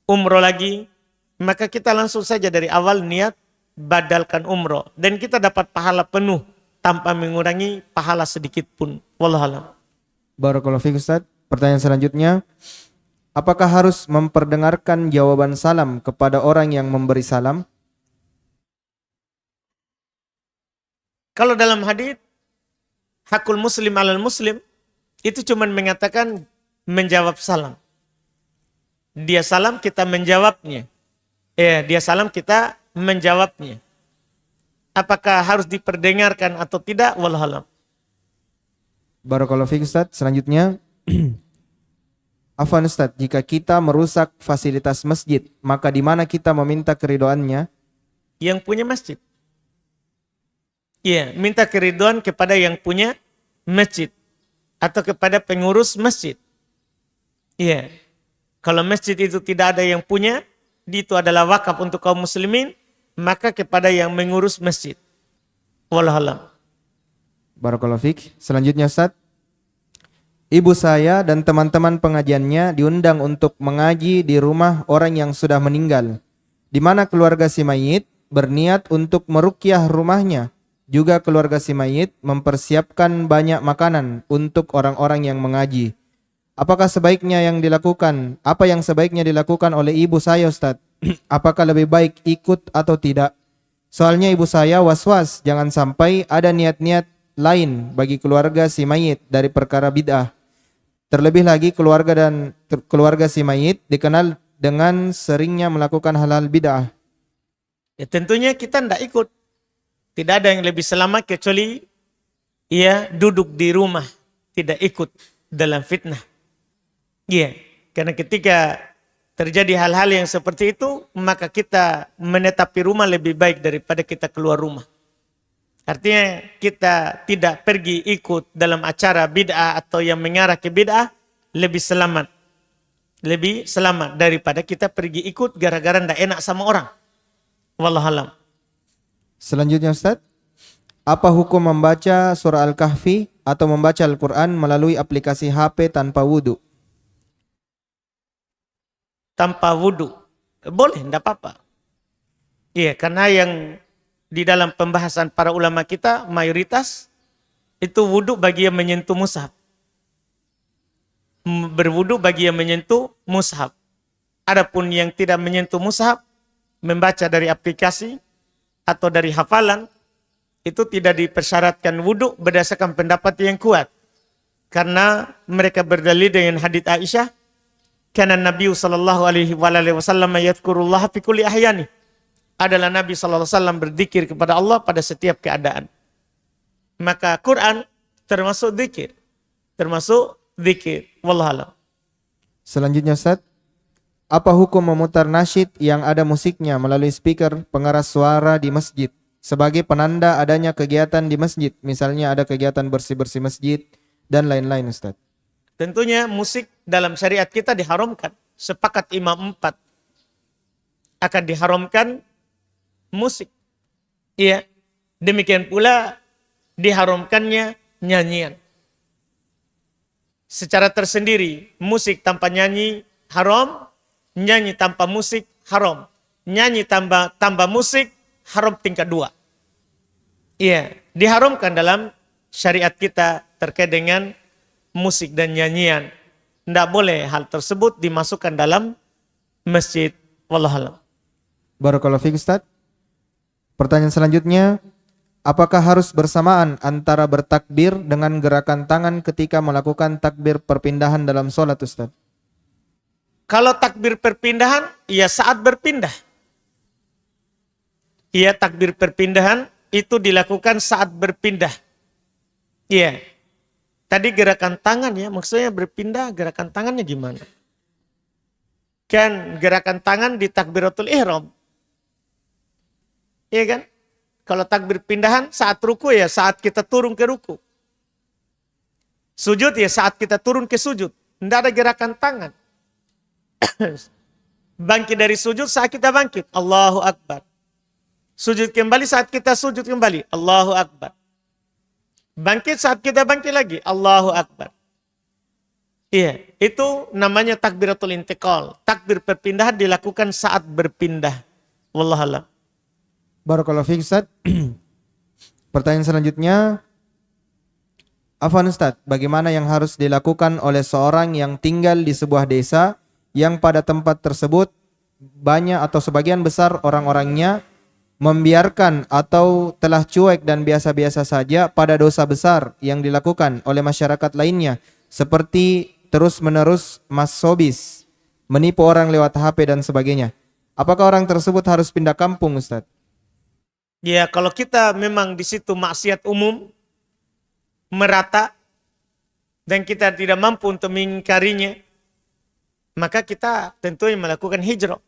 umroh lagi, maka kita langsung saja dari awal niat badalkan umroh. Dan kita dapat pahala penuh tanpa mengurangi pahala sedikit pun. Wallahualam. Barakallahu fiik Ustaz. Pertanyaan selanjutnya, apakah harus memperdengarkan jawaban salam kepada orang yang memberi salam? Kalau dalam hadis hakul muslim alal muslim, itu cuma mengatakan menjawab salam. Dia salam, kita menjawabnya. Dia salam, kita menjawabnya. Apakah harus diperdengarkan atau tidak? Wallahualam. Barakallahu fiik Ustaz. Selanjutnya, Afwan Ustaz, jika kita merusak fasilitas masjid, maka di mana kita meminta keridoannya? Yang punya masjid. Iya, minta keriduan kepada yang punya masjid atau kepada pengurus masjid. Iya. Kalau masjid itu tidak ada yang punya, itu adalah wakaf untuk kaum muslimin, maka kepada yang mengurus masjid. Wallahualam. Barakallahu fiik. Selanjutnya Ustaz, ibu saya dan teman-teman pengajiannya diundang untuk mengaji di rumah orang yang sudah meninggal, di mana keluarga si mayit berniat untuk meruqyah rumahnya. Juga keluarga si mayit mempersiapkan banyak makanan untuk orang-orang yang mengaji. Apakah sebaiknya yang dilakukan? Apa yang sebaiknya dilakukan oleh ibu saya Ustaz? Apakah lebih baik ikut atau tidak? Soalnya ibu saya was-was jangan sampai ada niat-niat lain bagi keluarga si mayit dari perkara bid'ah. Terlebih lagi keluarga si mayit dikenal dengan seringnya melakukan hal-hal bid'ah. Ya tentunya kita tidak ikut. Tidak ada yang lebih selamat kecuali ia duduk di rumah, tidak ikut dalam fitnah. Iya, karena ketika terjadi hal-hal yang seperti itu, maka kita menetapi rumah lebih baik daripada kita keluar rumah. Artinya kita tidak pergi ikut dalam acara bid'ah atau yang mengarah ke bid'ah, lebih selamat. Lebih selamat daripada kita pergi ikut gara-gara tidak enak sama orang. Wallahualam. Selanjutnya Ustaz, apa hukum membaca surah Al-Kahfi atau membaca Al-Quran melalui aplikasi HP tanpa wudhu? Tanpa wudhu. Boleh, tidak apa-apa. Iya, karena yang di dalam pembahasan para ulama kita, mayoritas itu wudhu bagi yang menyentuh mushaf. Berwudhu bagi yang menyentuh mushaf. Adapun yang tidak menyentuh mushaf, membaca dari aplikasi atau dari hafalan, itu tidak dipersyaratkan wudhu berdasarkan pendapat yang kuat. Karena mereka berdalil dengan hadits Aisyah, karena Nabi sallallahu alaihi wasallam yadhkurullah fi kulli ahyani. Adalah Nabi sallallahu alaihi wasallam berzikir kepada Allah pada setiap keadaan. Maka Quran termasuk zikir. Termasuk zikir. Wallahualam. Selanjutnya Ustaz, apa hukum memutar nasyid yang ada musiknya melalui speaker pengeras suara di masjid sebagai penanda adanya kegiatan di masjid, misalnya ada kegiatan bersih-bersih masjid dan lain-lain Ustaz? Tentunya musik dalam syariat kita diharamkan. Sepakat imam 4 akan diharamkan musik. Iya. Demikian pula diharamkannya nyanyian. Secara tersendiri, musik tanpa nyanyi haram, nyanyi tanpa musik haram. Nyanyi tambah musik haram tingkat 2. Iya, diharamkan dalam syariat kita terkait dengan musik dan nyanyian. Tidak boleh hal tersebut dimasukkan dalam masjid. Wallahualam. Barakallahu fiik Ustaz. Pertanyaan selanjutnya, apakah harus bersamaan antara bertakbir dengan gerakan tangan ketika melakukan takbir perpindahan dalam sholat Ustaz? Kalau takbir perpindahan, ya saat berpindah. Iya, takbir perpindahan itu dilakukan saat berpindah. Iya. Tadi gerakan tangan ya, maksudnya berpindah gerakan tangannya gimana? Kan gerakan tangan di takbiratul ihram. Iya kan? Kalau takbir pindahan saat ruku ya saat kita turun ke ruku. Sujud ya saat kita turun ke sujud. Tidak ada gerakan tangan. Bangkit dari sujud saat kita bangkit. Allahu Akbar. Sujud kembali saat kita sujud kembali. Allahu Akbar. Bangkit saat kita bangkit lagi. Allahu Akbar. Iya, itu namanya takbiratul intiqal. Takbir perpindahan dilakukan saat berpindah. Wallahualam. Barakallahu fiik Ustaz. Pertanyaan selanjutnya, Afwan Ustaz, bagaimana yang harus dilakukan oleh seorang yang tinggal di sebuah desa yang pada tempat tersebut banyak atau sebagian besar orang-orangnya membiarkan atau telah cuek dan biasa-biasa saja pada dosa besar yang dilakukan oleh masyarakat lainnya, seperti terus-menerus masobis, menipu orang lewat HP dan sebagainya. Apakah orang tersebut harus pindah kampung, Ustaz? Ya, kalau kita memang di situ maksiat umum merata dan kita tidak mampu untuk mengingkarinya, maka kita tentunya melakukan hijrah.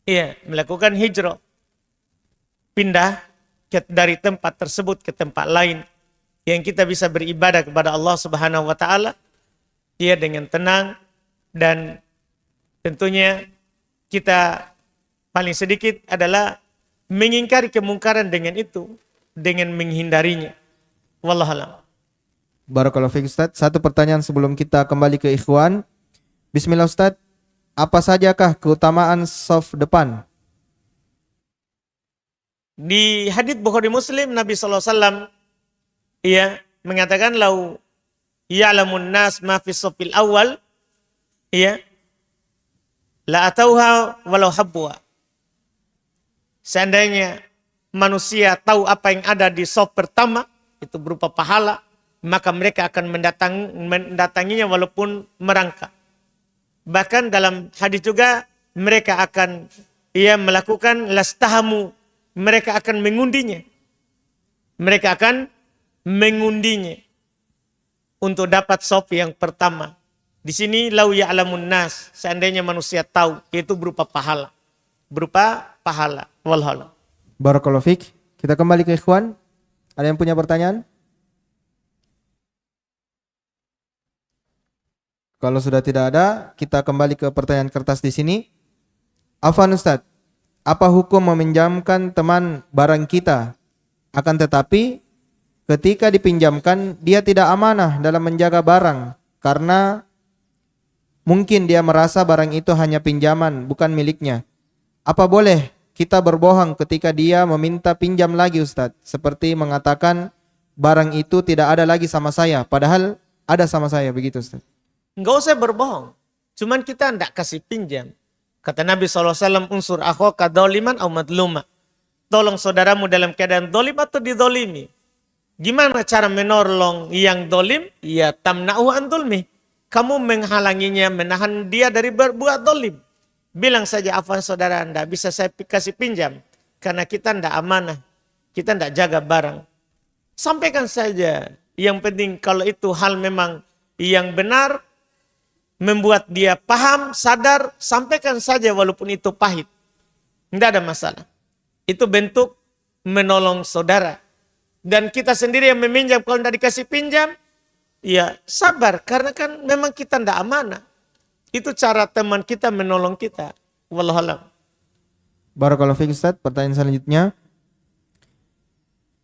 Iya, melakukan hijrah. Pindah dari tempat tersebut ke tempat lain yang kita bisa beribadah kepada Allah Subhanahu wa taala ya dengan tenang, dan tentunya kita paling sedikit adalah mengingkari kemungkaran dengan itu, dengan menghindarinya. Wallahualam. Barakallahu fiik Ustaz. Satu pertanyaan sebelum kita kembali ke ikhwan. Bismillah Ustaz, apa sajakah keutamaan saf depan? Di hadits Bukhari Muslim, Nabi SAW ya, mengatakan lau ya'lamun nas ma fi safil awal ya la atauha walau habwa. Seandainya manusia tahu apa yang ada di saf pertama, itu berupa pahala, maka mereka akan mendatanginya walaupun merangkak. Bahkan dalam hadis juga mereka akan melakukan lastahamu, mereka akan mengundinya. Mereka akan mengundinya untuk dapat saf yang pertama. Di sini lau ya'lamun nas, seandainya manusia tahu, itu berupa pahala. Berupa pahala. Wallahu. Barakallahu fiik. Kita kembali ke ikhwan. Ada yang punya pertanyaan? Kalau sudah tidak ada, kita kembali ke pertanyaan kertas di sini. Afwan Ustaz, apa hukum meminjamkan teman barang kita? Akan tetapi ketika dipinjamkan dia tidak amanah dalam menjaga barang karena mungkin dia merasa barang itu hanya pinjaman, bukan miliknya. Apa boleh kita berbohong ketika dia meminta pinjam lagi Ustaz? Seperti mengatakan barang itu tidak ada lagi sama saya, padahal ada sama saya, begitu Ustaz. Enggak usah berbohong. Cuman kita tidak kasih pinjam. Kata Nabi SAW, unsur akhaka doliman au madluma. Tolong saudaramu dalam keadaan dolim atau didolimi. Gimana cara menolong yang dolim? Ya tamna'u an dolmi. Kamu menghalanginya, menahan dia dari berbuat dolim. Bilang saja, afwan saudara, tidak bisa saya kasih pinjam. Karena kita tidak amanah. Kita tidak jaga barang. Sampaikan saja. Yang penting kalau itu hal memang yang benar, membuat dia paham, sadar, sampaikan saja walaupun itu pahit. Tidak ada masalah. Itu bentuk menolong saudara. Dan kita sendiri yang meminjam, kalau tidak dikasih pinjam, ya sabar. Karena kan memang kita tidak amanah. Itu cara teman kita menolong kita. Wallahualam. Barakallahu fiik Ustaz. Pertanyaan selanjutnya.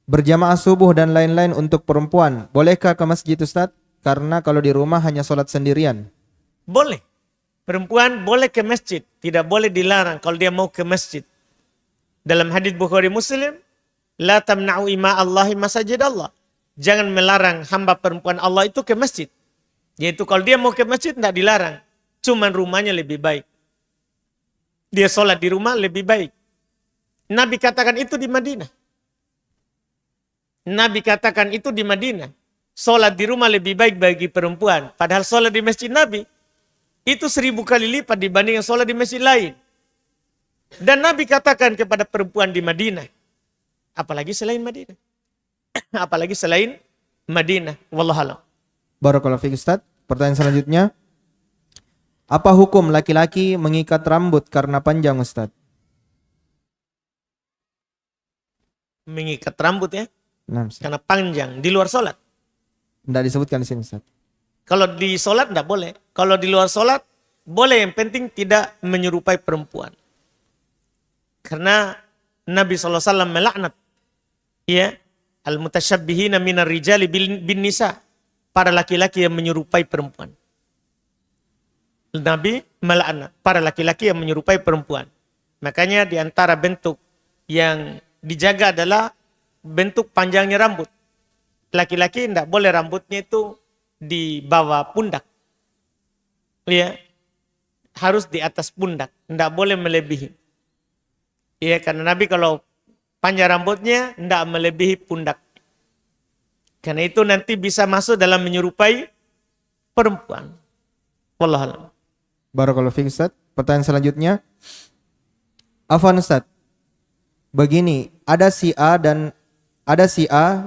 Berjamaah subuh dan lain-lain untuk perempuan, bolehkah ke masjid Ustaz? Karena kalau di rumah hanya sholat sendirian. Boleh. Perempuan boleh ke masjid. Tidak boleh dilarang kalau dia mau ke masjid. Dalam hadits Bukhari Muslim, la tamna'u ima Allahi masajid Allah. Jangan melarang hamba perempuan Allah itu ke masjid. Yaitu kalau dia mau ke masjid tidak dilarang. Cuman rumahnya lebih baik. Dia sholat di rumah lebih baik. Nabi katakan itu di Madinah. Nabi katakan itu di Madinah. Sholat di rumah lebih baik bagi perempuan. Padahal sholat di masjid Nabi. Itu 1000 kali lipat dibanding sholat di masjid lain. Dan Nabi katakan kepada perempuan di Madinah, apalagi selain Madinah. Apalagi selain Madinah. Wallahualam. Barakallahu fiik Ustaz. Pertanyaan selanjutnya. Apa hukum laki-laki mengikat rambut karena panjang Ustaz? Mengikat rambut ya, Nah, Ustaz. karena panjang di luar sholat. Tidak disebutkan di sini Ustaz. Kalau di sholat tidak boleh. Kalau di luar sholat boleh, yang penting tidak menyerupai perempuan. Karena Nabi SAW melaknat ya, al-mutasyabbihina minar rijali bin nisa, para laki-laki yang menyerupai perempuan. Nabi melaknat para laki-laki yang menyerupai perempuan. Makanya di antara bentuk yang dijaga adalah bentuk panjangnya rambut. Laki-laki tidak boleh rambutnya itu di bawah pundak. Ya. Harus di atas pundak, tidak boleh melebihi. Ya, karena Nabi kalau panjang rambutnya tidak melebihi pundak. Karena itu nanti bisa masuk dalam menyerupai perempuan. Wallahualam. Barakallahu fiik Ustaz. Pertanyaan selanjutnya. Afwan Ustaz. Begini, ada si A,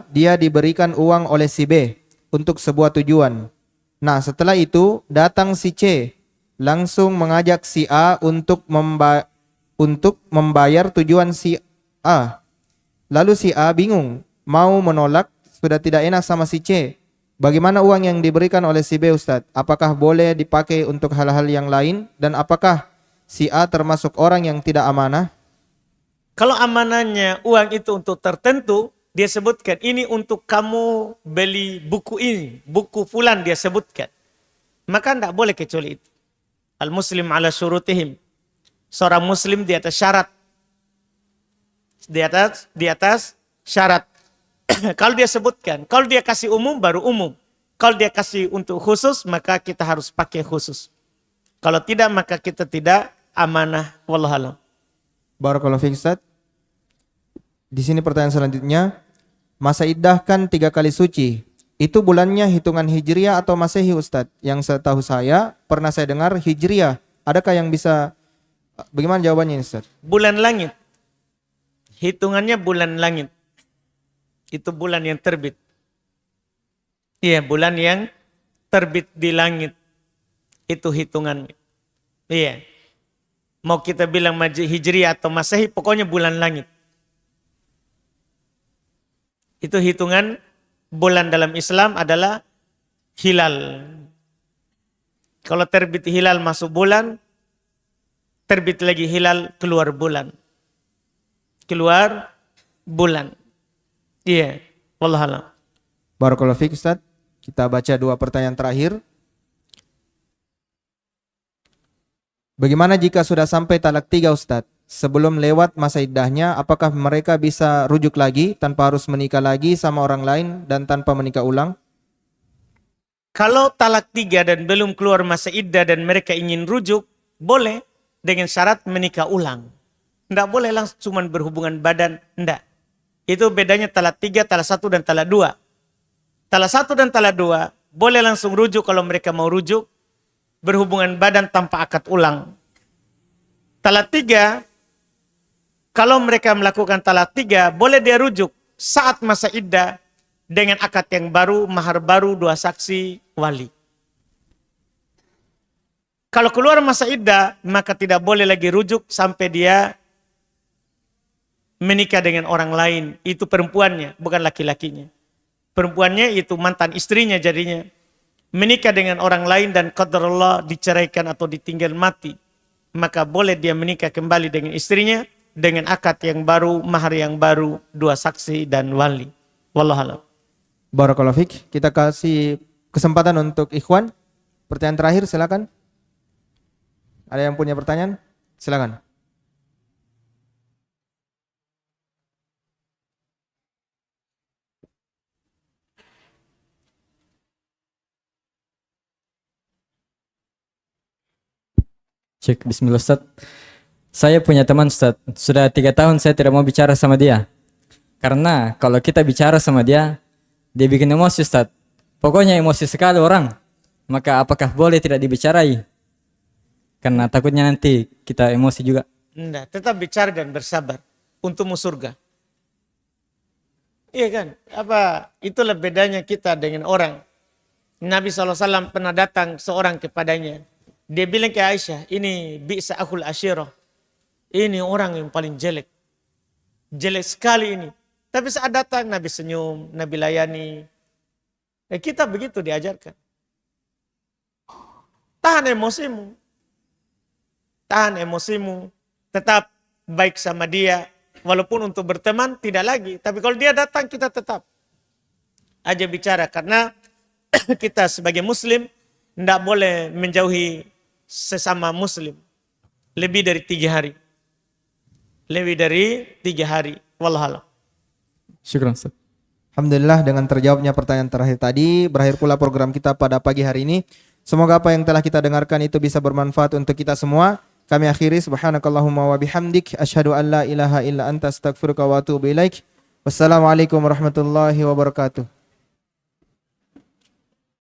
dia diberikan uang oleh si B untuk sebuah tujuan. Nah, setelah itu datang si C, langsung mengajak si A untuk membayar tujuan si A. Lalu si A bingung, mau menolak, sudah tidak enak sama si C. Bagaimana uang yang diberikan oleh si B Ustadz? Apakah boleh dipakai untuk hal-hal yang lain? Dan apakah si A termasuk orang yang tidak amanah? Kalau amanahnya uang itu untuk tertentu, dia sebutkan ini untuk kamu beli buku ini, buku fulan dia sebutkan. Maka tidak boleh kecuali itu. Al-muslim ala syurutihim. Seorang muslim di atas syarat. Di atas syarat. Kalau dia sebutkan, kalau dia kasih umum baru umum. Kalau dia kasih untuk khusus maka kita harus pakai khusus. Kalau tidak maka kita tidak amanah. Wallahualam. Barakallahu fiik Ustaz. Di sini pertanyaan selanjutnya. Masa iddah kan 3 kali suci. Itu bulannya hitungan Hijriah atau Masehi Ustaz? Yang setahu saya, pernah saya dengar Hijriah. Adakah yang bisa, bagaimana jawabannya Ustaz? Bulan langit. Hitungannya bulan langit. Itu bulan yang terbit. Iya, bulan yang terbit di langit. Itu hitungannya. Iya. Mau kita bilang Hijriah atau Masehi, pokoknya bulan langit. Itu hitungan bulan dalam Islam adalah hilal. Kalau terbit hilal masuk bulan, terbit lagi hilal keluar bulan. Keluar bulan. Iya, wallahualam. Barakallahu fiik Ustaz. Kita baca 2 pertanyaan terakhir. Bagaimana jika sudah sampai talak 3 Ustaz? Sebelum lewat masa iddahnya, apakah mereka bisa rujuk lagi tanpa harus menikah lagi sama orang lain dan tanpa menikah ulang? Kalau talak 3 dan belum keluar masa iddah dan mereka ingin rujuk, boleh dengan syarat menikah ulang. Tidak boleh langsung cuma berhubungan badan, tidak. Itu bedanya talak 3, talak 1 dan talak 2. Talak 1 dan talak 2 boleh langsung rujuk kalau mereka mau rujuk, berhubungan badan tanpa akad ulang. Talak 3, kalau mereka melakukan talak 3, boleh dia rujuk saat masa iddah dengan akad yang baru, mahar baru, 2 saksi, wali. Kalau keluar masa iddah, maka tidak boleh lagi rujuk sampai dia menikah dengan orang lain. Itu perempuannya, bukan laki-lakinya. Perempuannya itu mantan istrinya jadinya. Menikah dengan orang lain dan qadarullah diceraikan atau ditinggal mati. Maka boleh dia menikah kembali dengan istrinya dengan akad yang baru, mahar yang baru, 2 saksi dan wali. Wallahualam. Barakallahu fiik. Kita kasih kesempatan untuk ikhwan. Pertanyaan terakhir silakan. Ada yang punya pertanyaan? Silakan. Cek, bismillah Ustaz. Saya punya teman Ustaz, sudah 3 tahun saya tidak mau bicara sama dia. Karena kalau kita bicara sama dia, dia bikin emosi Ustaz. Pokoknya emosi sekali orang. Maka apakah boleh tidak dibicarai? karena takutnya nanti kita emosi juga. Enggak, tetap bicara dan bersabar untukmu surga. Iya kan? Apa itulah bedanya kita dengan orang. Nabi SAW pernah datang seorang kepadanya. Dia bilang ke Aisyah, ini bi'sa akhul asyirah. Ini orang yang paling jelek. Jelek sekali ini. Tapi saat datang Nabi senyum, Nabi layani. Kita begitu diajarkan. Tahan emosimu. Tahan emosimu. Tetap baik sama dia. Walaupun untuk berteman tidak lagi. Tapi kalau dia datang kita tetap aja bicara. Karena kita sebagai muslim tidak boleh menjauhi sesama muslim. Lebih dari 3 hari. Lebih dari 3 hari. Wallahualam. Syukran Ustaz. Alhamdulillah dengan terjawabnya pertanyaan terakhir tadi, berakhir pula program kita pada pagi hari ini. Semoga apa yang telah kita dengarkan itu bisa bermanfaat untuk kita semua. Kami akhiri subhanakallahumma wa bihamdik asyhadu an la ilaha illa anta astaghfiruka wa atubu ilaik. Wassalamualaikum warahmatullahi wabarakatuh.